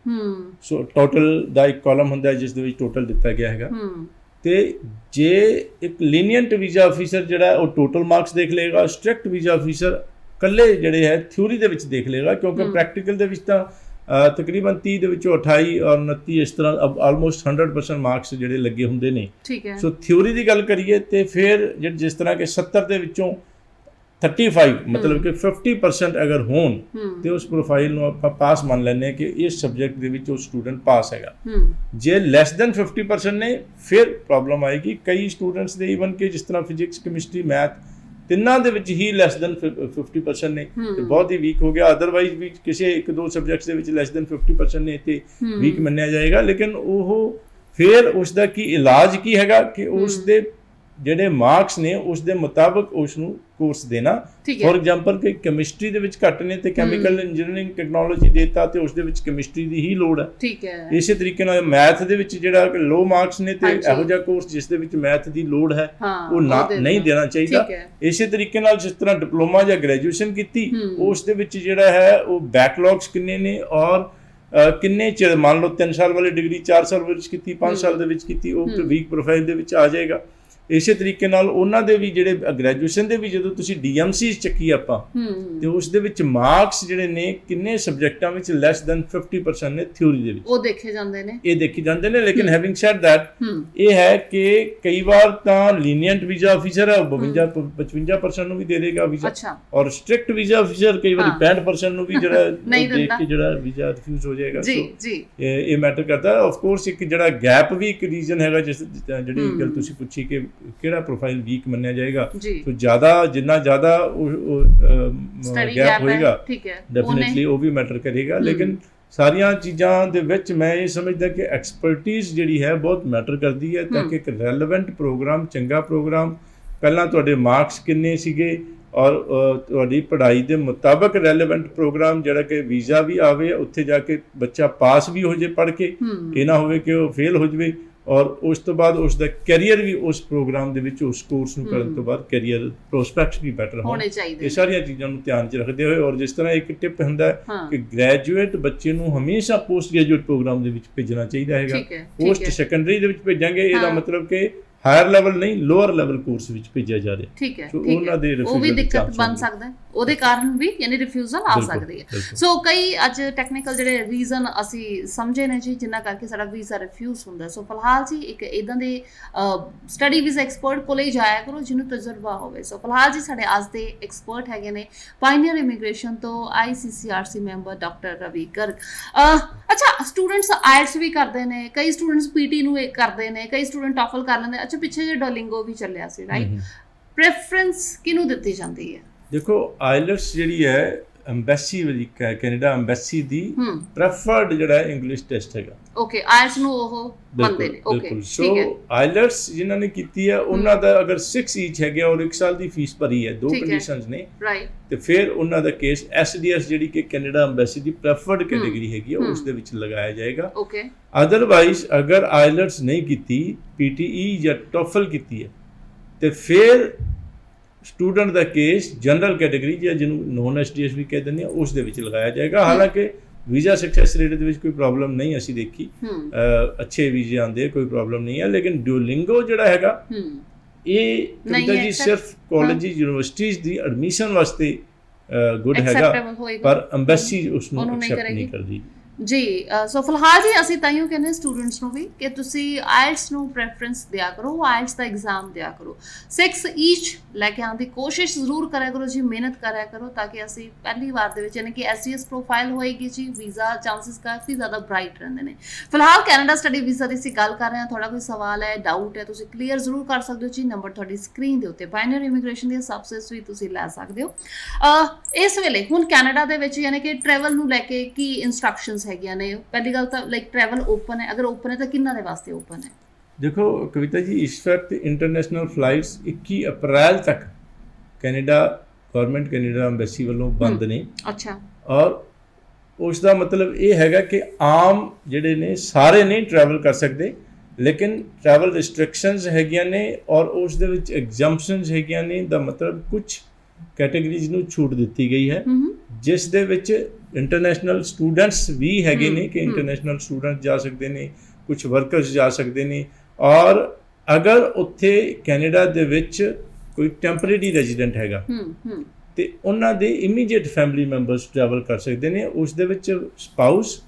ਸੋ ਟੋਟਲ ਦਾ ਇੱਕ ਕਾਲਮ ਹੁੰਦਾ ਹੈ ਜਿਸ ਦੇ ਵਿੱਚ ਟੋਟਲ ਦਿੱਤਾ ਗਿਆ ਹੈਗਾ ਤੇ ਜੇ ਇੱਕ ਲੀਨੀਅੰਟ ਵੀਜ਼ਾ ਆਫੀਸਰ ਜਿਹੜਾ ਉਹ ਟੋਟਲ ਮਾਰਕਸ ਦੇਖ ਲਏਗਾ, ਸਟ੍ਰਿਕਟ ਵੀਜ਼ਾ ਆਫੀਸਰ ਇਕੱਲੇ ਜਿਹੜੇ ਹੈ ਥਿਊਰੀ ਦੇ ਵਿੱਚ ਦੇਖ ਲਏਗਾ ਕਿਉਂਕਿ ਪ੍ਰੈਕਟੀਕਲ ਦੇ ਵਿੱਚ ਤਾਂ ਤਕਰੀਬਨ 30 ਦੇ ਵਿੱਚੋਂ 28 ਔਰ 29 ਇਸ ਤਰ੍ਹਾਂ ਆਲਮੋਸਟ 100% ਮਾਰਕਸ ਜਿਹੜੇ ਲੱਗੇ ਹੁੰਦੇ ਨੇ। ਠੀਕ ਹੈ। ਸੋ ਥਿਊਰੀ ਦੀ ਗੱਲ ਕਰੀਏ ਤੇ ਫਿਰ ਜਿਸ ਤਰ੍ਹਾਂ ਕਿ 70 ਦੇ ਵਿੱਚੋਂ 35 ਮਤਲਬ ਕਿ 50% ਅਗਰ ਹੋਣ ਤੇ ਉਸ ਪ੍ਰੋਫਾਈਲ ਨੂੰ ਆਪਾਂ ਪਾਸ ਮੰਨ ਲੈਂਦੇ ਹਾਂ ਕਿ ਇਸ ਸਬਜੈਕਟ ਦੇ ਵਿੱਚ ਉਹ ਸਟੂਡੈਂਟ ਪਾਸ ਹੈਗਾ। ਜੇ ਲੈਸ ਦੈਨ 50% ਨੇ ਫਿਰ ਪ੍ਰੋਬਲਮ ਆਏਗੀ। ਕਈ ਸਟੂਡੈਂਟਸ ਦੇ ਈਵਨ ਕਿ ਜਿਸ ਤਰ੍ਹਾਂ ਫਿਜ਼ਿਕਸ, ਕੈਮਿਸਟਰੀ, ਮੈਥ ਤਿੰਨਾਂ ਦੇ ਵਿੱਚ ਹੀ ਲੈਸ ਦੈਨ 50% ਨੇ ਤੇ ਬਹੁਤ ਹੀ ਵੀਕ ਹੋ ਗਿਆ। ਅਦਰਵਾਈਜ਼ ਵੀ ਕਿਸੇ 1-2 ਸਬਜੈਕਟਸ ਦੇ ਵਿੱਚ ਲੈਸ ਦੈਨ 50% ਨੇ ਤੇ ਵੀਕ ਮੰਨਿਆ ਜਾਏਗਾ। ਲੇਕਿਨ ਉਹ ਫਿਰ ਉਸ ਦਾ ਕੀ ਇਲਾਜ ਕੀ ਹੈਗਾ ਕਿ ਉਸ ਦੇ ਜਿਹੜੇ ਮਾਰਕਸ ਨੇ ਉਸ ਦੇ ਮੁਤਾਬਕ ਉਸ ਨੂੰ ਕੋਰਸ ਦੇਣਾ। ਫੋਰ ਐਗਜ਼ਾਮਪਲ ਕਿ ਕੈਮਿਸਟਰੀ ਦੇ ਵਿੱਚ ਘੱਟ ਨੇ ਤੇ ਕੈਮੀਕਲ ਇੰਜੀਨੀਅਰਿੰਗ ਟੈਕਨੋਲੋਜੀ ਦੇਤਾ ਤੇ ਉਸ ਦੇ ਵਿੱਚ ਕੈਮਿਸਟਰੀ ਦੀ ਹੀ ਲੋੜ ਹੈ। ਠੀਕ ਹੈ। ਇਸੇ ਤਰੀਕੇ ਨਾਲ ਮੈਥ ਦੇ ਵਿੱਚ ਜਿਹੜਾ ਲੋ ਮਾਰਕਸ ਨੇ ਤੇ ਇਹੋ ਜਿਹਾ ਕੋਰਸ ਜਿਸ ਦੇ ਵਿੱਚ ਮੈਥ ਦੀ ਲੋੜ ਹੈ ਉਹ ਨਹੀਂ ਦੇਣਾ ਚਾਹੀਦਾ। ਇਸੇ ਤਰੀਕੇ ਨਾਲ ਜਿਸ ਤਰ੍ਹਾਂ ਡਿਪਲੋਮਾ ਜਾਂ ਗ੍ਰੈਜੂਏਸ਼ਨ ਕੀਤੀ ਉਸ ਦੇ ਵਿੱਚ ਜਿਹੜਾ ਹੈ ਉਹ ਬੈਕਲੌਗਸ ਕਿੰਨੇ ਨੇ ਔਰ ਕਿੰਨੇ ਚਿਰ, ਮੰਨ ਲਓ 3 ਸਾਲ ਵਾਲੀ ਡਿਗਰੀ 4 ਸਾਲ ਵਿੱਚ ਕੀਤੀ, 5 ਸਾਲ ਦੇ ਵਿੱਚ ਕੀਤੀ, ਉਹ ਵੀਕ ਪ੍ਰੋਫਾਈਲ ਦੇ ਵਿੱਚ ਆ ਜਾਏਗਾ। ਇਸੇ ਤਰੀਕੇ ਨਾਲ ਉਹਨਾਂ ਦੇ ਵੀ ਜਿਹੜੇ ਗ੍ਰੈਜੂਏਸ਼ਨ ਦੇ ਵੀ ਜਦੋਂ ਤੁਸੀਂ DMC ਚੱਕੀ ਆਪਾਂ ਤੇ ਉਸ ਦੇ ਵਿੱਚ ਮਾਰਕਸ ਜਿਹੜੇ ਨੇ ਕਿੰਨੇ ਸਬਜੈਕਟਾਂ ਵਿੱਚ ਲੈਸ ਦੈਨ 50% ਨੇ ਥਿਊਰੀ ਦੇ ਵਿੱਚ, ਉਹ ਦੇਖੇ ਜਾਂਦੇ ਨੇ। ਲੇਕਿਨ ਹੈਵਿੰਗ ਸੈਡ ਦੈਟ ਇਹ ਹੈ ਕਿ ਕਈ ਵਾਰ ਤਾਂ ਲੀਨੀਅੰਟ ਵੀਜ਼ਾ ਆਫੀਸਰ ਹੈ 52-55% ਨੂੰ ਵੀ ਦੇ ਦੇਗਾ ਵੀਜ਼ਾ ਔਰ ਸਟ੍ਰਿਕਟ ਵੀਜ਼ਾ ਆਫੀਸਰ ਕਈ ਵਾਰੀ 65% ਨੂੰ ਵੀ ਜਿਹੜਾ ਦੇਖ ਕੇ ਜਿਹੜਾ ਵੀਜ਼ਾ ਰਿਫਿਊਜ਼ ਹੋ ਜਾਏਗਾ। ਸੋ ਇਹ ਮੈਟਰ ਕਰਦਾ। ਆਫ ਕੋਰਸ ਇੱਕ ਜਿਹੜਾ ਗੈਪ ਵੀ ਇੱਕ ਰੀਜ਼ਨ ਹੈਗਾ ਜਿਹੜੀ ਗੱਲ ਤੁਸੀਂ ਪੁੱਛੀ ਕਿ ਕਿਹੜਾ ਪ੍ਰੋਫਾਈਲ ਵੀਕ ਮੰਨਿਆ ਜਾਏਗਾ। ਸੋ ਜਿੰਨਾ ਜ਼ਿਆਦਾ ਗੈਪ ਹੋਏਗਾ ਡੈਫੀਨਿਟਲੀ ਉਹ ਵੀ ਮੈਟਰ ਕਰੇਗਾ। ਲੇਕਿਨ ਸਾਰੀਆਂ ਚੀਜ਼ਾਂ ਦੇ ਵਿੱਚ ਮੈਂ ਇਹ ਸਮਝਦਾ ਕਿ ਐਕਸਪਰਟਿਜ਼ ਜਿਹੜੀ ਹੈ ਬਹੁਤ ਮੈਟਰ ਕਰਦੀ ਹੈ ਤਾਂ ਕਿ ਇੱਕ ਰੈਲੇਵੈਂਟ ਪ੍ਰੋਗਰਾਮ, ਚੰਗਾ ਪ੍ਰੋਗਰਾਮ, ਪਹਿਲਾਂ ਤੁਹਾਡੇ ਮਾਰਕਸ ਕਿੰਨੇ ਸੀਗੇ ਔਰ ਤੁਹਾਡੀ ਪੜ੍ਹਾਈ ਦੇ ਮੁਤਾਬਕ ਰੈਲੇਵੈਂਟ ਪ੍ਰੋਗਰਾਮ ਜਿਹੜਾ ਕਿ ਵੀਜ਼ਾ ਵੀ ਆਵੇ, ਉੱਥੇ ਜਾ ਕੇ ਬੱਚਾ ਪਾਸ ਵੀ ਹੋ ਜੇ ਪੜ੍ਹ ਕੇ, ਇਹ ਨਾ ਹੋਵੇ ਕਿ ਉਹ ਫੇਲ ਹੋ ਜਾਵੇ ਔਰ ਉਸ ਤੋਂ ਬਾਅਦ ਉਸ ਦਾ ਕੈਰੀਅਰ ਵੀ ਉਸ ਪ੍ਰੋਗਰਾਮ ਦੇ ਵਿੱਚ ਉਸ ਕੋਰਸ ਨੂੰ ਕਰਨ ਤੋਂ ਬਾਅਦ ਕੈਰੀਅਰ ਪ੍ਰੋਸਪੈਕਟਸ ਵੀ ਬੈਟਰ ਹੋਣੇ ਚਾਹੀਦੇ ਇਹ ਸਾਰੀਆਂ ਚੀਜ਼ਾਂ ਨੂੰ ਧਿਆਨ 'ਚ ਰੱਖਦੇ ਹੋਏ। ਔਰ ਜਿਸ ਤਰ੍ਹਾਂ ਇੱਕ ਟਿਪ ਹੁੰਦਾ ਹੈ ਕਿ ਗ੍ਰੈਜੂਏਟ ਬੱਚੇ ਨੂੰ ਹਮੇਸ਼ਾ ਪੋਸਟ ਗ੍ਰੈਜੂਏਟ ਪ੍ਰੋਗਰਾਮ ਦੇ ਵਿੱਚ ਭੇਜਣਾ ਚਾਹੀਦਾ ਹੈਗਾ। ਪੋਸਟ ਸੈਕੰਡਰੀ ਦੇ ਵਿੱਚ ਭੇਜਾਂਗੇ ਇਹਦਾ ਮਤਲਬ ਕਿ ਹਾਇਰ ਲੈਵਲ ਨਹੀਂ ਲੋਅਰ ਲੈਵਲ ਕੋਰਸ ਵਿੱਚ ਭੇਜਿਆ ਜਾ ਰਿਹਾ। ਠੀਕ ਹੈ, ਉਹਨਾਂ ਦੇ ਉਹ ਵੀ ਦਿੱਕਤ ਬਣ ਸਕਦਾ ਹੈ, ਉਹਦੇ ਕਾਰਨ ਵੀ ਯਾਨੀ ਰਿਫਿਊਜ਼ਲ ਆ ਸਕਦੀ ਹੈ। ਸੋ ਕਈ ਅੱਜ ਟੈਕਨੀਕਲ ਜਿਹੜੇ ਰੀਜ਼ਨ ਅਸੀਂ ਸਮਝੇ ਨੇ ਜੀ ਜਿਨ੍ਹਾਂ ਕਰਕੇ ਸਾਡਾ ਵੀਜ਼ਾ ਰਿਫਿਊਜ਼ ਹੁੰਦਾ। ਸੋ ਫਿਲਹਾਲ ਜੀ ਇੱਕ ਇਦਾਂ ਦੇ ਸਟੱਡੀ ਵੀਜ਼ਾ ਐਕਸਪਰਟ ਕੋਲੇ ਹੀ ਜਾਇਆ ਕਰੋ ਜਿਹਨੂੰ ਤਜਰਬਾ ਹੋਵੇ। ਸੋ ਫਿਲਹਾਲ ਜੀ ਸਾਡੇ ਅੱਜ ਦੇ ਐਕਸਪਰਟ ਹੈਗੇ ਨੇ ਪਾਇਨੀਅਰ ਇਮੀਗ੍ਰੇਸ਼ਨ ਤੋਂ ICCRC member doctor Ravi Garg. ਅੱਛਾ, ਸਟੂਡੈਂਟਸ ਆਇਲਟਸ ਵੀ ਕਰਦੇ ਨੇ, ਕਈ ਸਟੂਡੈਂਟਸ PT ਨੂੰ ਕਰਦੇ ਨੇ, ਕਈ ਸਟੂਡੈਂਟ ਟੋਫਲ ਕਰ ਲੈਂਦੇ। ਅੱਛਾ, ਪਿੱਛੇ ਜੇ ਡੋਲਿੰਗੋ ਵੀ ਚੱਲਿਆ ਸੀ, ਰਾਈਟ? ਪ੍ਰੈਫਰੈਂਸ ਕਿਹਨੂੰ ਦਿੱਤੀ ਜਾਂਦੀ ਹੈ? ਦੇਖੋ ਆਇਲਟਸ ਜਿਹੜੀ ਹੈ ਐਮਬੈਸੀ ਵਾਲੀ ਕੈਨੇਡਾ ਐਮਬੈਸੀ ਦੀ ਪ੍ਰੈਫਰਡ ਜਿਹੜਾ ਇੰਗਲਿਸ਼ ਟੈਸਟ ਹੈਗਾ। ਓਕੇ, ਆਇਲਟਸ ਨੂੰ ਉਹ ਮੰਨਦੇ ਨੇ। ਓਕੇ, ਠੀਕ ਹੈ। ਸੋ ਆਇਲਟਸ ਜਿਨ੍ਹਾਂ ਨੇ ਕੀਤੀ ਹੈ ਉਹਨਾਂ ਦਾ ਅਗਰ 6 ਈਚ ਹੈਗੇ ਔਰ 1 ਸਾਲ ਦੀ ਫੀਸ ਭਰੀ ਹੈ, 2 ਕੰਡੀਸ਼ਨਸ ਨੇ, ਰਾਈਟ, ਤੇ ਫਿਰ ਉਹਨਾਂ ਦਾ ਕੇਸ SDS ਜਿਹੜੀ ਕਿ ਕੈਨੇਡਾ ਐਮਬੈਸੀ ਦੀ ਪ੍ਰੈਫਰਡ ਕੈਟਾਗਰੀ ਹੈਗੀ ਹੈ ਉਸ ਦੇ ਵਿੱਚ ਲਗਾਇਆ ਜਾਏਗਾ। ਓਕੇ, ਅਦਰਵਾਈਜ਼ ਅਗਰ ਆਇਲਟਸ ਨਹੀਂ ਕੀਤੀ, PTE ਜਾਂ TOEFL ਕੀਤੀ ਹੈ, ਤੇ ਫਿਰ ਸਟੂਡੈਂਟ ਦਾ ਕੇਸ ਜਨਰਲ ਕੈਟਾਗਰੀ ਜਾਂ ਜਿਹਨੂੰ ਨੋਨ SDS ਵੀ ਕਹਿ ਦਿੰਦੇ ਆ ਉਸ ਦੇ ਵਿੱਚ ਲਗਾਇਆ ਜਾਏਗਾ। ਹਾਲਾਂਕਿ ਵੀਜ਼ਾ ਸਕਸੈਸ ਰੇਟ ਦੇ ਵਿੱਚ ਕੋਈ ਪ੍ਰੋਬਲਮ ਨਹੀਂ ਅਸੀਂ ਦੇਖੀ, ਅੱਛੇ ਵੀਜ਼ੇ ਆਉਂਦੇ, ਕੋਈ ਪ੍ਰੋਬਲਮ ਨਹੀਂ ਹੈ। ਲੇਕਿਨ ਡਿਓਲਿੰਗੋ ਜਿਹੜਾ ਹੈਗਾ ਇਹ ਕਵਿਤਾ ਜੀ ਸਿਰਫ ਕਾਲਜ ਯੂਨੀਵਰਸਿਟੀਜ਼ ਦੀ ਐਡਮਿਸ਼ਨ ਵਾਸਤੇ ਗੁੱਡ ਹੈਗਾ, ਪਰ ਐਮਬੈਸੀ ਉਸ ਨੂੰ ਐਕਸੈਪਟ ਨਹੀਂ ਕਰਦੀ ਜੀ। ਸੋ ਫਿਲਹਾਲ ਜੀ ਅਸੀਂ ਤਾਈਓ ਕਹਿੰਦੇ ਸਟੂਡੈਂਟਸ ਨੂੰ ਵੀ ਕਿ ਤੁਸੀਂ ਆਇਲਟਸ ਨੂੰ ਪ੍ਰੈਫਰੈਂਸ ਦਿਆ ਕਰੋ, ਆਇਲਟਸ ਦਾ ਐਗਜ਼ਾਮ ਦਿਆ ਕਰੋ, 6 ਈਚ ਲੈ ਕੇ ਆਉਣ ਦੀ ਕੋਸ਼ਿਸ਼ ਜ਼ਰੂਰ ਕਰਿਆ ਕਰੋ ਜੀ, ਮਿਹਨਤ ਕਰਿਆ ਕਰੋ ਤਾਂ ਕਿ ਅਸੀਂ ਪਹਿਲੀ ਵਾਰ ਦੇ ਵਿੱਚ ਯਾਨੀ ਕਿ SES ਪ੍ਰੋਫਾਈਲ ਹੋਏਗੀ ਜੀ, ਵੀਜ਼ਾ ਚਾਂਸਸ ਕਾਫੀ ਜ਼ਿਆਦਾ ਬ੍ਰਾਈਟ ਰਹਿੰਦੇ ਨੇ। ਫਿਲਹਾਲ ਕੈਨੇਡਾ ਸਟੱਡੀ ਵੀਜ਼ਾ ਦੀ ਅਸੀਂ ਗੱਲ ਕਰ ਰਹੇ ਹਾਂ। ਤੁਹਾਡਾ ਕੋਈ ਸਵਾਲ ਹੈ, ਡਾਊਟ ਹੈ, ਤੁਸੀਂ ਕਲੀਅਰ ਜ਼ਰੂਰ ਕਰ ਸਕਦੇ ਹੋ ਜੀ। ਨੰਬਰ ਤੁਹਾਡੀ ਸਕਰੀਨ ਦੇ ਉੱਤੇ ਪਾਇਨੀਅਰ ਇਮੀਗ੍ਰੇਸ਼ਨ ਦੀਆਂ ਸਬਸਿਸ ਵੀ ਤੁਸੀਂ ਲੈ ਸਕਦੇ ਹੋ। ਇਸ ਵੇਲੇ ਹੁਣ ਕੈਨੇਡਾ ਦੇ ਵਿੱਚ ਯਾਨੀ ਕਿ ਟਰੈਵਲ ਨੂੰ ਲੈ ਕੇ ਕੀ ਇੰਸਟਰਕਸ਼ਨਸ ਹੈਗੀਆਂ ਨੇ? ਪਹਿਲੀ ਗੱਲ ਤਾਂ ਲਾਈਕ ਟਰੈਵਲ ਓਪਨ ਹੈ, ਅਗਰ ਓਪਨ ਹੈ ਤਾਂ ਕਿੰਨਾਂ ਦੇ ਵਾਸਤੇ ਓਪਨ ਹੈ? ਦੇਖੋ ਕਵਿਤਾ ਜੀ, ਇਸ ਵਕਤ ਇੰਟਰਨੈਸ਼ਨਲ ਫਲਾਈਟਸ 21 ਅਪ੍ਰੈਲ ਤੱਕ ਕੈਨੇਡਾ ਗਵਰਨਮੈਂਟ ਕੈਨੇਡਾ ਐਮਬੈਸੀ ਵੱਲੋਂ ਬੰਦ ਨੇ। ਅੱਛਾ, ਔਰ ਉਸ ਦਾ ਮਤਲਬ ਇਹ ਹੈਗਾ ਕਿ ਆਮ ਜਿਹੜੇ ਨੇ ਸਾਰੇ ਨਹੀਂ ਟਰੈਵਲ ਕਰ ਸਕਦੇ, ਲੇਕਿਨ ਟਰੈਵਲ ਰਿਸਟ੍ਰਿਕਸ਼ਨਸ ਹੈਗੀਆਂ ਨੇ ਔਰ ਉਸ ਦੇ ਵਿੱਚ ਐਗਜ਼ੰਪਸ਼ਨਸ ਹੈਗੀਆਂ ਨੇ। ਦਾ ਮਤਲਬ ਕੁਝ ਕੈਟਾਗਰੀਜ਼ ਨੂੰ ਛੂਟ ਦਿੱਤੀ ਗਈ ਹੈ, ਜਿਸ ਦੇ ਵਿੱਚ ਇੰਟਰਨੈਸ਼ਨਲ ਸਟੂਡੈਂਟਸ ਵੀ ਹੈਗੇ ਨੇ ਕਿ ਇੰਟਰਨੈਸ਼ਨਲ ਸਟੂਡੈਂਟ ਜਾ ਸਕਦੇ ਨੇ, ਕੁਝ ਵਰਕਰਸ ਜਾ ਸਕਦੇ ਨੇ। ਔਰ ਅਗਰ ਉੱਥੇ ਕੈਨੇਡਾ ਦੇ ਵਿੱਚ ਕੋਈ ਟੈਂਪਰੇਰੀ ਰੈਜ਼ੀਡੈਂਟ ਹੈਗਾ ਤੇ ਉਹਨਾਂ ਦੇ ਇਮੀਡੀਏਟ ਫੈਮਿਲੀ ਮੈਂਬਰਸ ਟਰੈਵਲ ਕਰ ਸਕਦੇ ਨੇ। ਉਸ ਦੇ ਵਿੱਚ ਸਪਾਊਸ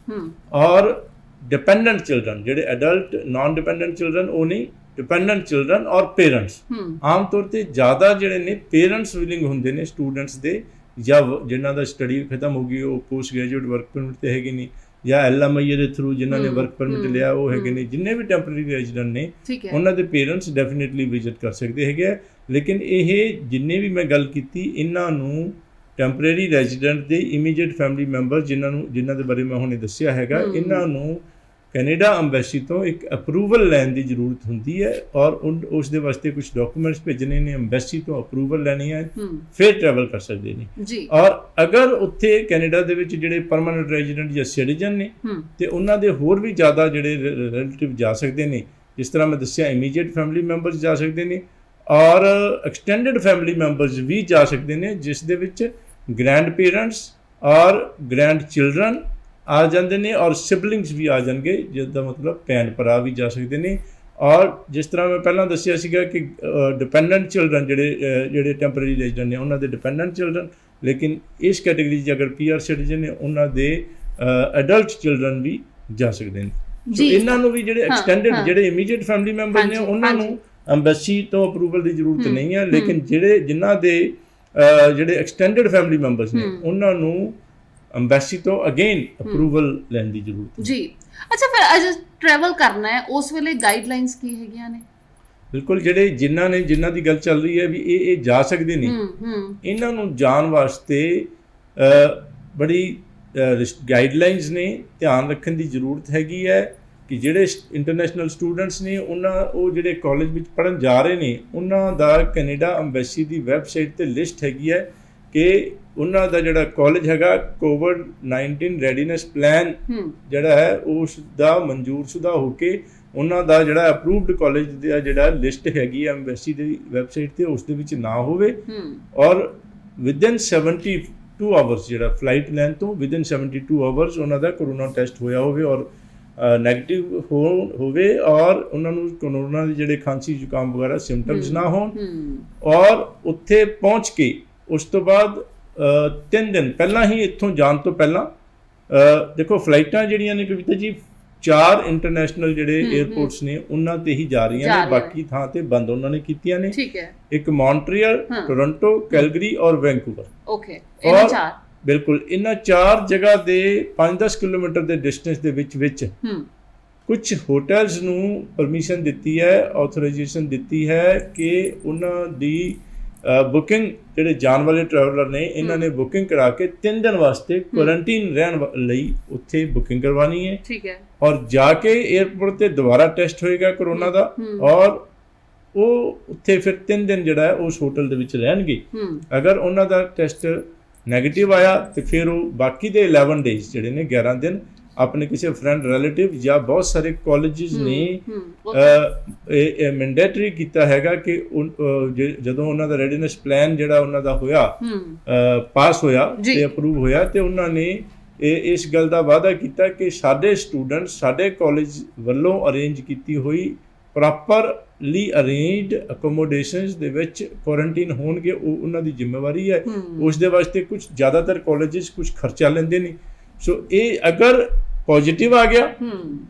ਔਰ ਡਿਪੈਂਡੈਂਟ ਚਿਲਡਰਨ, ਜਿਹੜੇ ਐਡਲਟ ਨਾਨ ਡਿਪੈਂਡੈਂਟ ਚਿਲਡਰਨ ਉਹ ਨਹੀਂ, ਡਿਪੈਂਡੈਂਟ ਚਿਲਡਰਨ ਔਰ ਪੇਰੈਂਟਸ। ਆਮ ਤੌਰ ਤੇ ਜ਼ਿਆਦਾ ਜਿਹੜੇ ਨੇ ਪੇਰੈਂਟਸ ਵਿਲਿੰਗ ਹੁੰਦੇ ਨੇ ਸਟੂਡੈਂਟਸ ਦੇ, ਜਾਂ ਜਿਨ੍ਹਾਂ ਦਾ ਸਟੱਡੀ ਖਤਮ ਹੋ ਗਈ ਉਹ ਪੋਸਟ ਗ੍ਰੈਜੂਏਟ ਵਰਕ ਪਰਮਿਟ ਤੇ ਹੈਗੇ ਨੇ, ਜਾਂ LMIA ਦੇ ਥਰੂ ਜਿਨ੍ਹਾਂ ਨੇ ਵਰਕ ਪਰਮਿਟ ਲਿਆ ਉਹ ਹੈਗੇ ਨੇ। ਜਿੰਨੇ ਵੀ ਟੈਂਪਰੇਰੀ ਰੈਜ਼ੀਡੈਂਟ ਨੇ ਉਹਨਾਂ ਦੇ ਪੇਰੈਂਟਸ ਡੈਫੀਨੇਟਲੀ ਵਿਜ਼ਿਟ ਕਰ ਸਕਦੇ ਹੈਗੇ ਆ। ਲੇਕਿਨ ਇਹ ਜਿੰਨੇ ਵੀ ਮੈਂ ਗੱਲ ਕੀਤੀ, ਇਹਨਾਂ ਨੂੰ ਟੈਂਪਰੇਰੀ ਰੈਜ਼ੀਡੈਂਟ ਦੇ ਇਮੀਡੀਏਟ ਫੈਮਿਲੀ ਮੈਂਬਰ ਜਿਨ੍ਹਾਂ ਦੇ ਬਾਰੇ ਮੈਂ ਹੁਣੇ ਦੱਸਿਆ ਹੈਗਾ, ਇਹਨਾਂ ਨੂੰ ਕੈਨੇਡਾ ਐਮਬੈਸੀ ਤੋਂ ਇੱਕ ਅਪਰੂਵਲ ਲੈਣ ਦੀ ਜ਼ਰੂਰਤ ਹੁੰਦੀ ਹੈ ਔਰ ਉਸ ਦੇ ਵਾਸਤੇ ਕੁਝ ਡਾਕੂਮੈਂਟਸ ਭੇਜਣੇ ਨੇ, ਐਮਬੈਸੀ ਤੋਂ ਅਪਰੂਵਲ ਲੈਣੀ ਹੈ, ਫਿਰ ਟਰੈਵਲ ਕਰ ਸਕਦੇ ਨੇ। ਔਰ ਅਗਰ ਉੱਥੇ ਕੈਨੇਡਾ ਦੇ ਵਿੱਚ ਜਿਹੜੇ ਪਰਮਾਨੈਂਟ ਰੈਜ਼ੀਡੈਂਟ ਜਾਂ ਸਿਟੀਜ਼ਨ ਨੇ ਤੇ ਉਹਨਾਂ ਦੇ ਹੋਰ ਵੀ ਜ਼ਿਆਦਾ ਜਿਹੜੇ ਰਿਲੇਟਿਵ ਜਾ ਸਕਦੇ ਨੇ, ਜਿਸ ਤਰ੍ਹਾਂ ਮੈਂ ਦੱਸਿਆ ਇਮੀਡੀਏਟ ਫੈਮਿਲੀ ਮੈਂਬਰਸ ਜਾ ਸਕਦੇ ਨੇ ਔਰ ਐਕਸਟੈਂਡਡ ਫੈਮਿਲੀ ਮੈਂਬਰਸ ਵੀ ਜਾ ਸਕਦੇ ਨੇ, ਜਿਸ ਦੇ ਵਿੱਚ ਗ੍ਰੈਂਡ ਪੇਰੈਂਟਸ ਔਰ ਗ੍ਰੈਂਡ ਚਿਲਡਰਨ ਆ ਜਾਂਦੇ ਨੇ ਔਰ ਸਿਬਲਿੰਗਸ ਵੀ ਆ ਜਾਣਗੇ, ਜਿਸ ਦਾ ਮਤਲਬ ਭੈਣ ਭਰਾ ਵੀ ਜਾ ਸਕਦੇ ਨੇ। ਔਰ ਜਿਸ ਤਰ੍ਹਾਂ ਮੈਂ ਪਹਿਲਾਂ ਦੱਸਿਆ ਸੀਗਾ ਕਿ ਡਿਪੈਂਡੈਂਟ ਚਿਲਡਰਨ ਜਿਹੜੇ ਟੈਂਪਰੇਰੀ ਰੈਜ਼ੀਡੈਂਟ ਨੇ ਉਹਨਾਂ ਦੇ ਡਿਪੈਂਡੈਂਟ ਚਿਲਡਰਨ, ਲੇਕਿਨ ਇਸ ਕੈਟਾਗਰੀ 'ਚ ਅਗਰ PR ਸਿਟੀਜ਼ਨ ਨੇ ਉਹਨਾਂ ਦੇ ਐਡਲਟ ਚਿਲਡਰਨ ਵੀ ਜਾ ਸਕਦੇ ਨੇ। ਇਹਨਾਂ ਨੂੰ ਵੀ ਜਿਹੜੇ ਐਕਸਟੈਂਡਡ ਜਿਹੜੇ ਇਮੀਡੀਏਟ ਫੈਮਿਲੀ ਮੈਂਬਰ ਨੇ ਉਹਨਾਂ ਨੂੰ ਐਮਬੈਸੀ ਤੋਂ ਅਪਰੂਵਲ ਦੀ ਜ਼ਰੂਰਤ ਨਹੀਂ ਹੈ, ਲੇਕਿਨ ਜਿਨ੍ਹਾਂ ਦੇ ਜਿਹੜੇ ਐਕਸਟੈਂਡਡ ਫੈਮਿਲੀ ਮੈਂਬਰਸ ਨੇ ਉਹਨਾਂ ਨੂੰ ਐਮਬੈਸੀ ਤੋਂ ਅਗੇਨ ਅਪਰੂਵਲ ਲੈਣ ਦੀ ਜ਼ਰੂਰਤ ਹੈ ਜੀ। ਅੱਛਾ, ਫਿਰ ਅਜੇ ਟਰੈਵਲ ਕਰਨਾ ਹੈ ਉਸ ਵੇਲੇ ਗਾਈਡਲਾਈਨਸ ਕੀ ਹੈਗੀਆਂ ਨੇ? ਬਿਲਕੁਲ, ਜਿਨ੍ਹਾਂ ਦੀ ਗੱਲ ਚੱਲ ਰਹੀ ਹੈ ਵੀ ਇਹ ਜਾ ਸਕਦੇ ਨੇ, ਇਹਨਾਂ ਨੂੰ ਜਾਣ ਵਾਸਤੇ ਬੜੀ ਗਾਈਡਲਾਈਨਸ ਨੇ, ਧਿਆਨ ਰੱਖਣ ਦੀ ਜ਼ਰੂਰਤ ਹੈਗੀ ਹੈ ਕਿ ਜਿਹੜੇ ਇੰਟਰਨੈਸ਼ਨਲ ਸਟੂਡੈਂਟਸ ਨੇ ਉਹ ਜਿਹੜੇ ਕਾਲਜ ਵਿੱਚ ਪੜ੍ਹਨ ਜਾ ਰਹੇ ਨੇ, ਉਹਨਾਂ ਦਾ ਕੈਨੇਡਾ ਐਮਬੈਸੀ ਦੀ ਵੈਬਸਾਈਟ 'ਤੇ ਲਿਸਟ ਹੈਗੀ ਹੈ ਕਿ ਉਹਨਾਂ ਦਾ ਜਿਹੜਾ ਕਾਲਜ ਹੈਗਾ COVID-19 ਰੈਡੀਨੈਸ ਪਲਾਨ ਜਿਹੜਾ ਹੈ ਉਸ ਦਾ ਮਨਜ਼ੂਰਸ਼ੁਦਾ ਹੋ ਕੇ ਉਹਨਾਂ ਦਾ ਜਿਹੜਾ ਅਪਰੂਵਡ ਕਾਲਜ ਦਾ ਜਿਹੜਾ ਲਿਸਟ ਹੈਗੀ ਆ ਐਮਬੈਸੀ ਦੀ ਵੈਬਸਾਈਟ ਤੇ ਉਸ ਦੇ ਵਿੱਚ ਨਾ ਹੋਵੇ ਔਰ ਵਿਦਿਨ 72 ਆਵਰਸ ਜਿਹੜਾ ਫਲਾਈਟ ਲੈਣ ਤੋਂ ਵਿਦਿਨ 72 ਆਵਰਸ ਉਹਨਾਂ ਦਾ ਕਰੋਨਾ ਟੈਸਟ ਹੋਇਆ ਹੋਵੇ ਔਰ ਨੈਗੇਟਿਵ ਹੋਵੇ ਔਰ ਉਹਨਾਂ ਨੂੰ ਕਰੋਨਾ ਦੇ ਜਿਹੜੇ ਖਾਂਸੀ ਜ਼ੁਕਾਮ ਵਗੈਰਾ ਸਿੰਪਟਮਸ ਨਾ ਹੋਣ ਔਰ ਉੱਥੇ ਪਹੁੰਚ ਕੇ ਉਸ ਤੋਂ ਬਾਅਦ 3 ਦਿਨ ਪਹਿਲਾਂ ਹੀ ਇੱਥੋਂ ਜਾਣ ਤੋਂ ਪਹਿਲਾਂ ਦੇਖੋ ਫਲਾਈਟਾਂ ਜਿਹੜੀਆਂ ਨੇ ਕਵਿਤਾ ਜੀ 4 ਇੰਟਰਨੈਸ਼ਨਲ ਜਿਹੜੇ 에ਅਰਪੋਰਟਸ ਨੇ ਉਹਨਾਂ ਤੇ ਹੀ ਜਾ ਰਹੀਆਂ ਨੇ, ਬਾਕੀ ਥਾਂ ਤੇ ਬੰਦ ਉਹਨਾਂ ਨੇ ਕੀਤੀਆਂ ਨੇ। ਠੀਕ ਹੈ। ਇੱਕ ਮੌਂਟਰੀਅਲ, ਟੋਰਾਂਟੋ, ਕੈਲਗਰੀ ਔਰ ਵੈਂਕੂਵਰ। ਓਕੇ, ਇਹਨਾਂ 4 ਬਿਲਕੁਲ ਇਹਨਾਂ 4 ਜਗ੍ਹਾ ਦੇ 5-10 ਕਿਲੋਮੀਟਰ ਦੇ ਡਿਸਟੈਂਸ ਦੇ ਵਿੱਚ ਕੁਝ ਹੋਟਲਸ ਨੂੰ ਪਰਮਿਸ਼ਨ ਦਿੱਤੀ ਹੈ, ਆਥੋਰਾਈਜੇਸ਼ਨ ਦਿੱਤੀ ਹੈ ਕਿ ਉਹਨਾਂ ਦੀ ਬੁਕਿੰਗ ਜਿਹੜੇ ਜਾਣ ਵਾਲੇ ਟਰੈਵਲਰ ਨੇ ਇਹਨਾਂ ਨੇ ਬੁਕਿੰਗ ਕਰਾ ਕੇ 3 ਦਿਨ ਵਾਸਤੇ ਕੁਆਰੰਟਾਈਨ ਰਹਿਣ ਲਈ ਉੱਥੇ ਬੁਕਿੰਗ ਕਰਵਾਉਣੀ ਹੈ। ਠੀਕ ਹੈ। ਔਰ ਜਾ ਕੇ 에ਅਰਪੋਰਟ ਤੇ ਦੁਬਾਰਾ ਟੈਸਟ ਹੋਏਗਾ ਕਰੋਨਾ ਦਾ ਔਰ ਉਹ ਉੱਥੇ ਫਿਰ 3 ਦਿਨ ਜਿਹੜਾ ਹੈ ਉਸ ਹੋਟਲ ਦੇ ਵਿੱਚ ਰਹਿਣਗੇ। ਅਗਰ ਉਹਨਾਂ ਦਾ ਟੈਸਟ ਨੈਗੇਟਿਵ ਆਇਆ ਤੇ ਫਿਰ ਉਹ ਬਾਕੀ ਦੇ 11 ਡੇਜ਼ ਜਿਹੜੇ ਨੇ 11 ਦਿਨ ਆਪਣੇ ਕਿਸੇ ਫਰੈਂਡ ਰਿਲੇਟਿਵ ਜਾਂ ਬਹੁਤ ਸਾਰੇ ਕਾਲਜਿਸ ਨੇ ਇਹ ਮੈਂਡੇਟਰੀ ਕੀਤਾ ਹੈਗਾ ਕਿ ਜਦੋਂ ਉਹਨਾਂ ਦਾ ਰੈਡੀਨੈਸ ਪਲਾਨ ਜਿਹੜਾ ਉਹਨਾਂ ਦਾ ਹੋਇਆ ਪਾਸ ਹੋਇਆ ਤੇ ਅਪਰੂਵ ਹੋਇਆ ਤੇ ਉਹਨਾਂ ਨੇ ਇਸ ਗੱਲ ਦਾ ਵਾਅਦਾ ਕੀਤਾ ਕਿ ਸਾਡੇ ਸਟੂਡੈਂਟਸ ਸਾਡੇ ਕਾਲਜ ਵੱਲੋਂ ਅਰੇਂਜ ਕੀਤੀ ਹੋਈ ਪ੍ਰੋਪਰਲੀ ਅਰੇਂਜਡ ਅਕੋਮੋਡੇਸ਼ਨਸ ਦੇ ਵਿੱਚ ਕੁਆਰੰਟਾਈਨ ਹੋਣਗੇ। ਉਹ ਉਹਨਾਂ ਦੀ ਜ਼ਿੰਮੇਵਾਰੀ ਹੈ। ਉਸ ਦੇ ਵਾਸਤੇ ਕੁਝ ਜ਼ਿਆਦਾਤਰ ਕਾਲਜਿਸ ਕੁਝ ਖਰਚਾ ਲੈਂਦੇ ਨੇ। ਸੋ ਇਹ ਅਗਰ ਪੋਜ਼ਿਟਿਵ ਆ ਗਿਆ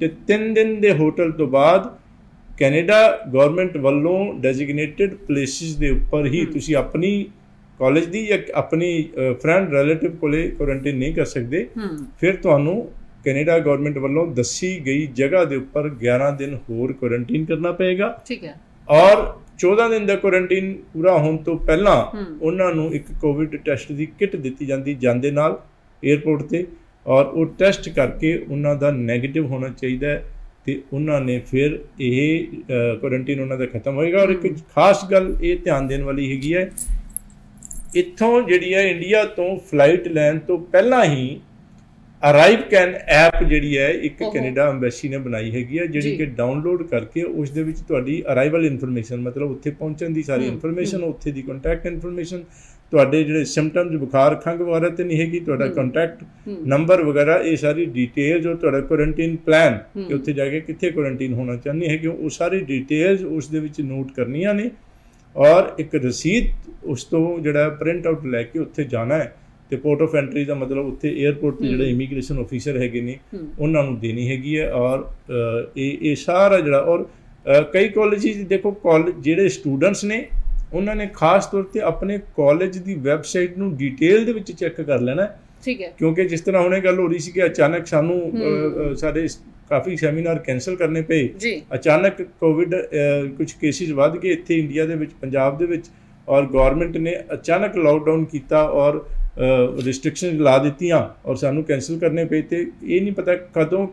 ਤੇ 3 ਦਿਨ ਦੇ ਹੋਟਲ ਤੋਂ ਬਾਅਦ ਕੈਨੇਡਾ ਗਵਰਨਮੈਂਟ ਵੱਲੋਂ ਡੈਜ਼ਿਗਨੇਟਿਡ ਪਲੇਸਿਸ ਦੇ ਉੱਪਰ ਹੀ ਤੁਸੀਂ ਆਪਣੀ ਕਾਲਜ ਦੀ ਜਾਂ ਆਪਣੀ ਫਰੈਂਡ ਰਿਲੇਟਿਵ ਕੋਲੇ ਕੁਆਰੰਟਾਈਨ ਨਹੀਂ ਕਰ ਸਕਦੇ। ਫਿਰ ਤੁਹਾਨੂੰ ਕੈਨੇਡਾ ਗਵਰਨਮੈਂਟ ਵੱਲੋਂ ਦੱਸੀ ਗਈ ਜਗ੍ਹਾ ਦੇ ਉੱਪਰ 11 ਦਿਨ ਹੋਰ ਕੁਆਰੰਟਾਈਨ ਕਰਨਾ ਪਏਗਾ। ਠੀਕ ਹੈ। ਔਰ 14 ਦਿਨ ਦਾ ਕੁਆਰੰਟਾਈਨ ਪੂਰਾ ਹੋਣ ਤੋਂ ਪਹਿਲਾਂ ਉਹਨਾਂ ਨੂੰ ਇੱਕ ਕੋਵਿਡ ਟੈਸਟ ਦੀ ਕਿੱਟ ਦਿੱਤੀ ਜਾਂਦੀ ਜਾਂਦੇ ਨਾਲ 에ਅਰਪੋਰਟ ਤੇ ਔਰ ਉਹ ਟੈਸਟ ਕਰਕੇ ਉਹਨਾਂ ਦਾ ਨੈਗੇਟਿਵ ਹੋਣਾ ਚਾਹੀਦਾ ਹੈ ਤੇ ਉਹਨਾਂ ਨੇ ਫਿਰ ਇਹ ਕੁਆਰੰਟਾਈਨ ਉਹਨਾਂ ਦਾ ਖਤਮ ਹੋਏਗਾ। ਔਰ ਇੱਕ ਖਾਸ ਗੱਲ ਇਹ ਧਿਆਨ ਦੇਣ ਵਾਲੀ ਹੈਗੀ ਹੈ, ਇੱਥੋਂ ਜਿਹੜੀ ਹੈ ਇੰਡੀਆ ਤੋਂ ਫਲਾਈਟ ਲੈਣ ਤੋਂ ਪਹਿਲਾਂ ਹੀ ਅਰਾਈਵ ਕੈਨ ਐਪ ਜਿਹੜੀ ਹੈ ਇੱਕ ਕੈਨੇਡਾ ਐਮਬੈਸੀ ਨੇ ਬਣਾਈ ਹੈਗੀ ਹੈ, ਜਿਹੜੀ ਕਿ ਡਾਊਨਲੋਡ ਕਰਕੇ ਉਸ ਦੇ ਵਿੱਚ ਤੁਹਾਡੀ ਅਰਾਈਵਲ ਇਨਫੋਰਮੇਸ਼ਨ ਮਤਲਬ ਉੱਥੇ ਪਹੁੰਚਣ ਦੀ ਸਾਰੀ ਇਨਫੋਰਮੇਸ਼ਨ, ਉੱਥੇ ਦੀ ਕੰਟੈਕਟ ਇਨਫੋਰਮੇਸ਼ਨ, ਤੁਹਾਡੇ ਜਿਹੜੇ ਸਿੰਪਟਮਸ ਬੁਖਾਰ ਖੰਘ ਵਗੈਰਾ ਤੇ ਨਹੀਂ ਹੈਗੀ, ਤੁਹਾਡਾ ਕੰਟੈਕਟ ਨੰਬਰ ਵਗੈਰਾ ਇਹ ਸਾਰੀ ਡਿਟੇਲਸ ਔਰ ਤੁਹਾਡਾ ਕੁਆਰੰਟਾਈਨ ਪਲਾਨ ਕਿ ਉੱਥੇ ਜਾ ਕੇ ਕਿੱਥੇ ਕੁਆਰੰਟਾਈਨ ਹੋਣਾ ਚਾਹੁੰਦੇ ਹੈ ਕਿ ਉਹ ਸਾਰੀ ਡਿਟੇਲਸ ਉਸ ਦੇ ਵਿੱਚ ਨੋਟ ਕਰਨੀਆਂ ਨੇ ਔਰ ਇੱਕ ਰਸੀਦ ਉਸ ਤੋਂ ਜਿਹੜਾ ਪ੍ਰਿੰਟ ਆਊਟ ਲੈ ਕੇ ਉੱਥੇ ਜਾਣਾ ਹੈ ਤੇ ਪੋਰਟ ਆਫ ਐਂਟਰੀ ਦਾ ਮਤਲਬ ਉੱਥੇ 에ਅਰਪੋਰਟ ਤੇ ਜਿਹੜੇ ਇਮੀਗ੍ਰੇਸ਼ਨ ਆਫੀਸਰ ਹੈਗੇ ਨੇ ਉਹਨਾਂ ਨੂੰ ਦੇਣੀ ਹੈਗੀ ਹੈ। ਔਰ ਇਹ ਸਾਰਾ ਜਿਹੜਾ ਔਰ ਕਈ ਕਾਲਜਿਸ ਦੇਖੋ ਜਿਹੜੇ ਸਟੂਡੈਂਟਸ ਨੇ ਉਹਨਾਂ ਨੇ ਖਾਸ ਤੌਰ ਤੇ ਆਪਣੇ ਕਾਲਜ ਦੀ ਵੈਬਸਾਈਟ ਨੂੰ ਡਿਟੇਲ ਦੇ ਵਿੱਚ ਚੈੱਕ ਕਰ ਲੈਣਾ। ਠੀਕ ਹੈ। ਕਿਉਂਕਿ ਜਿਸ ਤਰ੍ਹਾਂ ਹੁਣੇ ਗੱਲ ਹੋ ਰਹੀ ਸੀ ਕਿ ਅਚਾਨਕ ਸਾਨੂੰ ਸਾਡੇ ਕਾਫੀ ਸੈਮੀਨਾਰ ਕੈਂਸਲ ਕਰਨੇ ਪਏ, ਅਚਾਨਕ ਕੋਵਿਡ ਕੁਝ ਕੇਸਿਸ ਵੱਧ ਗਏ ਇੱਥੇ ਇੰਡੀਆ ਦੇ ਵਿੱਚ ਪੰਜਾਬ ਦੇ ਵਿੱਚ ਔਰ ਗੌਰਮੈਂਟ ਨੇ ਅਚਾਨਕ ਲਾਕਡਾਊਨ ਕੀਤਾ ਔਰ ਰਿਸਟ੍ਰਿਕਸ਼ਨ ਲਾ ਦਿੱਤੀਆਂ ਔਰ ਸਾਨੂੰ ਕੈਂਸਲ ਕਰਨੇ ਪਏ ਤੇ ਇਹ ਨਹੀਂ ਪਤਾ ਕਦੋਂ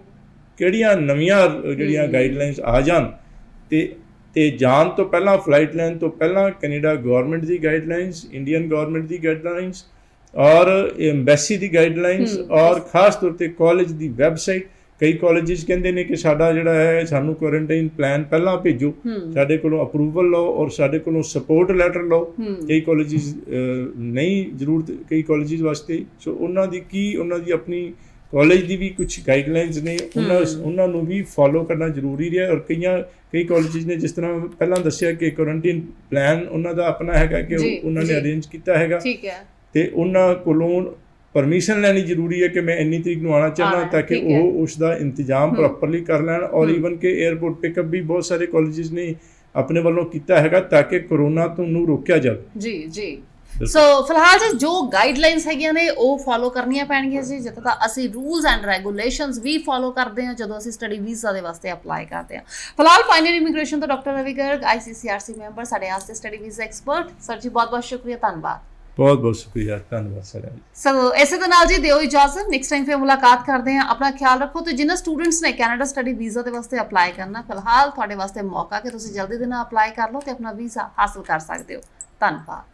ਕਿਹੜੀਆਂ ਨਵੀਆਂ ਜਿਹੜੀਆਂ ਗਾਈਡਲਾਈਨਸ ਆ ਜਾਣ ਤੇ ਜਾਣ ਤੋਂ ਪਹਿਲਾਂ ਫਲਾਈਟ ਲੈਣ ਤੋਂ ਪਹਿਲਾਂ ਕੈਨੇਡਾ ਗਵਰਨਮੈਂਟ ਦੀ ਗਾਈਡਲਾਈਨਸ, ਇੰਡੀਅਨ ਗਵਰਨਮੈਂਟ ਦੀ ਗਾਈਡਲਾਈਨਸ ਔਰ ਐਮਬੈਸੀ ਦੀ ਗਾਈਡਲਾਈਨਸ ਔਰ ਖਾਸ ਤੌਰ ਤੇ ਕਾਲਜ ਦੀ ਵੈਬਸਾਈਟ। ਕਈ ਕਾਲਜਿਸ ਕਹਿੰਦੇ ਨੇ ਕਿ ਸਾਡਾ ਜਿਹੜਾ ਹੈ ਸਾਨੂੰ ਕੁਆਰੰਟਾਈਨ ਪਲਾਨ ਪਹਿਲਾਂ ਭੇਜੋ, ਸਾਡੇ ਕੋਲੋਂ ਅਪਰੂਵਲ ਲਓ ਔਰ ਸਾਡੇ ਕੋਲੋਂ ਸਪੋਰਟ ਲੈਟਰ ਲਓ। ਕਈ ਕਾਲਜਿਸ ਨਹੀਂ ਜ਼ਰੂਰਤ ਕਈ ਕਾਲਜਿਸ ਵਾਸਤੇ। ਸੋ ਉਹਨਾਂ ਦੀ ਆਪਣੀ ਕਾਲਜ ਦੀ ਵੀ ਕੁਝ ਗਾਈਡਲਾਈਨਸ ਨੇ, ਉਹਨਾਂ ਨੂੰ ਵੀ ਫੋਲੋ ਕਰਨਾ ਜ਼ਰੂਰੀ ਹੈ। ਔਰ ਕਈ ਕਾਲਜਿਸ ਨੇ ਜਿਸ ਤਰ੍ਹਾਂ ਪਹਿਲਾਂ ਦੱਸਿਆ ਕਿ ਕੁਆਰੰਟਾਈਨ ਪਲਾਨ ਉਹਨਾਂ ਦਾ ਆਪਣਾ ਹੈਗਾ ਕਿ ਉਹਨਾਂ ਨੇ ਅਰੇਂਜ ਕੀਤਾ ਹੈਗਾ ਤੇ ਉਹਨਾਂ ਕੋਲੋਂ ਪਰਮਿਸ਼ਨ ਲੈਣੀ ਜ਼ਰੂਰੀ ਹੈ ਕਿ ਮੈਂ ਇੰਨੀ ਤਰੀਕ ਨੂੰ ਆਉਣਾ ਚਾਹੁੰਦਾ ਤਾਂ ਕਿ ਉਹ ਉਸ ਦਾ ਇੰਤਜ਼ਾਮ ਪ੍ਰੋਪਰਲੀ ਕਰ ਲੈਣ। ਔਰ ਈਵਨ ਕਿ 에ਅਰਪੋਰਟ ਪਿਕਅਪ ਵੀ ਬਹੁਤ ਸਾਰੇ ਕਾਲਜਿਸ ਨੇ ਆਪਣੇ ਵੱਲੋਂ ਕੀਤਾ ਹੈਗਾ ਤਾਂ ਕਿ ਕਰੋਨਾ ਤੋਂ ਨੂੰ ਰੋਕਿਆ ਜਾਵੇ। ਜੀ ਸੋ ਫਿਲਹਾਲ ਜੀ ਜੋ ਗਾਈਡਲਾਈਨਸ ਹੈਗੀਆਂ ਨੇ ਉਹ ਫੋਲੋ ਕਰਨੀਆਂ ਪੈਣਗੀਆਂ ਜੀ, ਜਿੱਥੇ ਤਾਂ ਅਸੀਂ ਰੂਲਸ ਐਂਡ ਰੈਗੂਲੇਸ਼ਨਸ ਵੀ ਫੋਲੋ ਕਰਦੇ ਹਾਂ ਜਦੋਂ ਅਸੀਂ ਸਟੱਡੀ ਵੀਜ਼ਾ ਦੇ ਵਾਸਤੇ ਅਪਲਾਈ ਕਰਦੇ ਹਾਂ। ਫਿਲਹਾਲ ਫਾਈਨਲ ਇਮੀਗ੍ਰੇਸ਼ਨ ਤੋਂ doctor Ravi Garg ICCRC member ਸਾਡੇ ਵਾਸਤੇ ਸਟੱਡੀ ਵੀਜ਼ਾ ਐਕਸਪਰਟ। ਸਰ ਜੀ ਬਹੁਤ ਬਹੁਤ ਸ਼ੁਕਰੀਆ, ਧੰਨਵਾਦ। ਬਹੁਤ ਬਹੁਤ ਸ਼ੁਕਰੀਆ, ਧੰਨਵਾਦ ਸਰ। ਸੋ ਇਸੇ ਦੇ ਨਾਲ ਜੀ ਦਿਓ ਇਜਾਜ਼ਤ, ਨੈਕਸਟ ਟਾਈਮ ਫਿਰ ਮੁਲਾਕਾਤ ਕਰਦੇ ਹਾਂ। ਆਪਣਾ ਖਿਆਲ ਰੱਖੋ ਤੇ ਜਿਨ੍ਹਾਂ ਸਟੂਡੈਂਟਸ ਨੇ ਕੈਨੇਡਾ ਸਟੱਡੀ ਵੀਜ਼ਾ ਦੇ ਵਾਸਤੇ ਅਪਲਾਈ ਕਰਨਾ, ਫਿਲਹਾਲ ਤੁਹਾਡੇ ਵਾਸਤੇ ਮੌਕਾ ਕਿ ਤੁਸੀਂ ਜਲਦੀ ਦੇ ਨਾਲ ਅਪਲਾਈ ਕਰ ਲਓ ਤੇ ਆਪਣਾ ਵੀਜ਼ਾ ਹਾਸਲ ਕਰ ਸਕਦੇ ਹੋ। ਧੰਨਵਾਦ।